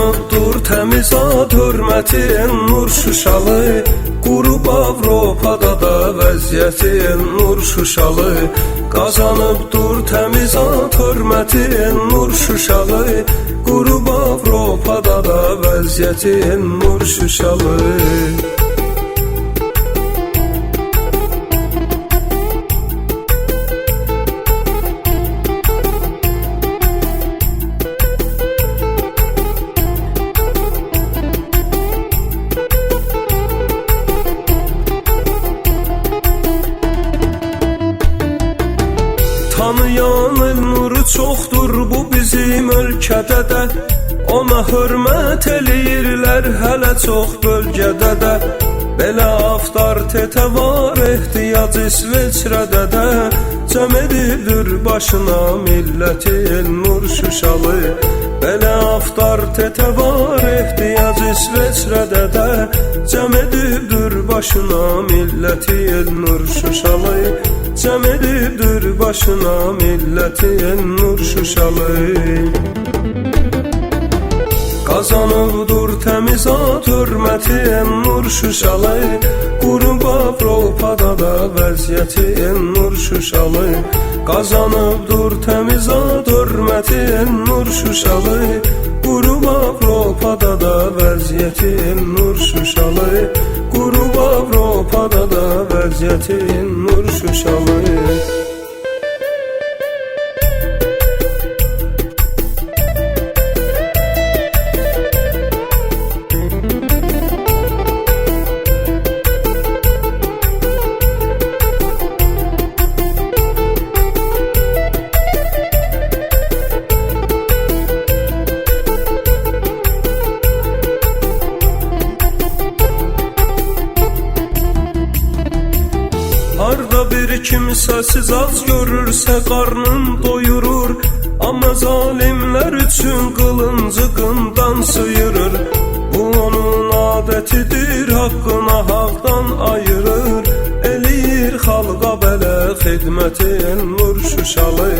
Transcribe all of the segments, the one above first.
Qazanıbdır təmiz ad hörmətin nur Şuşalı, qurub Avropada da vəziyyətin nur Şuşalı. Qazanıbdır təmiz ad hörmətin nur Şuşalı, qurub Avropada da vəziyyətin nur Şuşalı. Tanıyan el nuru çoxdur bu bizim ölkədə də, ona hörmət eləyirlər hələ çox bölgədə də. Belə avtoritetə var ehtiyac İsveçrədə də, cəm edibdir başına millətin nur Şuşalı. Belə avtoritetə var ehtiyac İsveçrədə də, cəm edibdir başına millətin nur Şuşalı. Cəm edibdir başına millətin nur Şuşalı. Qazanıbdır təmiz ad hörmətin nur Şuşalı, qurub Avropada da vəziyyətin nur Şuşalı. Qazanıbdır təmiz ad hörmətin nur Şuşalı, qurub Avropada da vəziyyətin nur Şuşalı. Qurub Avropada da vəziyyətin nur Şuşalı. Harda bir kimsəsiz az görürsə qarnın doyurur, amma zalimlər üçün qılıncı qından sıyırır. Bu onun adətidir, haqqına haqdan ayırır, eləyir xalqa belə xidmətin nur Şuşalı.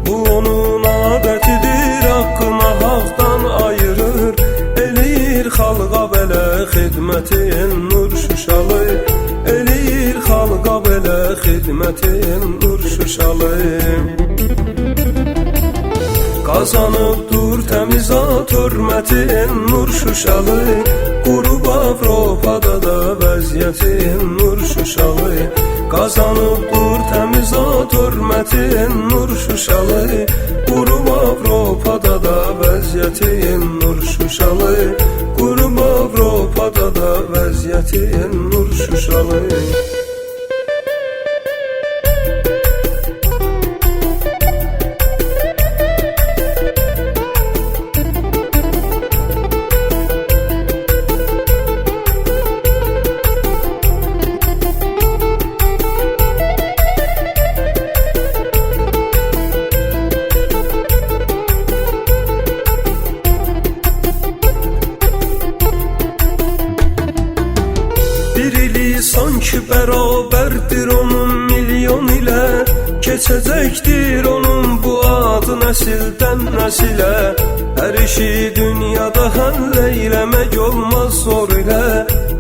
Bu onun adətidir, haqqına haqdan ayırır, eləyir xalqa belə xidmətin nur Şuşalı. Eləyir xalqa belə xidmətin nur Şuşalı. Qazanıbdır təmiz ad hörmətin nur Şuşalı, qurub Avropada da vəziyyətin nur Şuşalı. Qazanıbdır təmiz ad hörmətin nur Şuşalı, qurub Avropada da vəziyyətin nur Şuşalı. Qurub Avropada da vəziyyətin nur Şuşalı. Sanki bərabərdir onun milyon ilə, keçəcəkdir onun bu adı nəsildən nəsilə. Hər işi dünyada həll eyləmək olmaz zor ilə,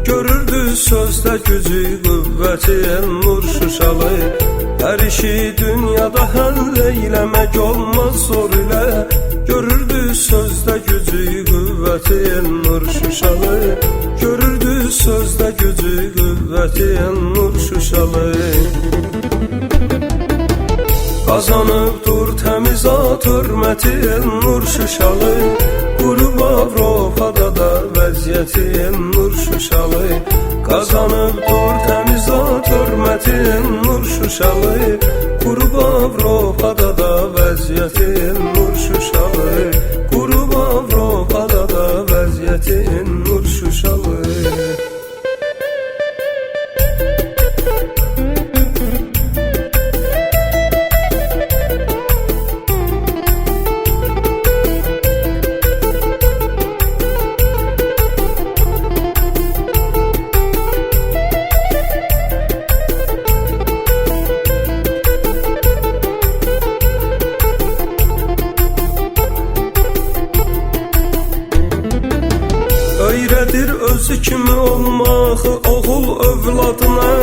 görürdü sözdə gücü qüvvətin nur Şuşalı. Hər işi dünyada həll eyləmək olmaz zor ilə, görürdü sözdə gücü qüvvətin nur Şuşalı. Görürdü sözdə gücü qüvvətin nur Şuşalı. Qazanıbdır təmiz ad hörmətin nur Şuşalı, qurub Avropada da vəziyyətin nur Şuşalı. Qazanıbdır təmiz ad hörmətin nur Şuşalı, qurub Avropada da vəziyyətin nur Şuşalı. Qurub Avropada da vəziyyətin nur Şuşalı. özü kimi olmaq oğul övladına,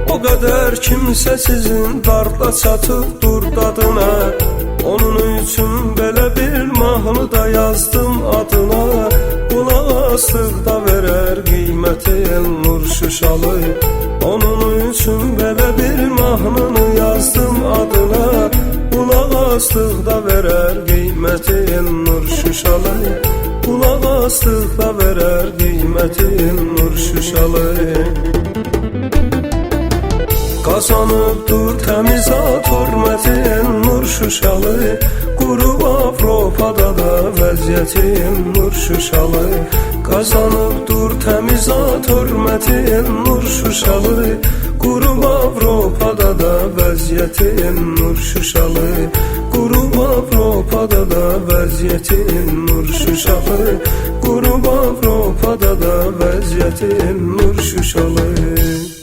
o qədər kimsə sizin darda çatıb dur dadına. Onun üçün belə bir mahnı da yazdım adına. Qulaq asdıqda verər qiyməti Elnur Şuşalı. Onun üçün belə bir mahnını yazdım adına. Qulaq asdıqda verər qiyməti Elnur Şuşalı. Qulaq asdıqda verər qiyməti Elnur Şuşalı. Qazanıbdır təmiz ad hörməti Elnur Şuşalı. Qurub Avropada da vəziyyəti Elnur Şuşalı. Qazanıbdır təmiz ad hörməti Elnur Şuşalı. Qurub Avropada da vəziyyəti Elnur Şuşalı. Qurub Avropada da vəziyyəti Elnur Şuşalı. Qurub Avropada da vəziyyəti Elnur Şuşalı.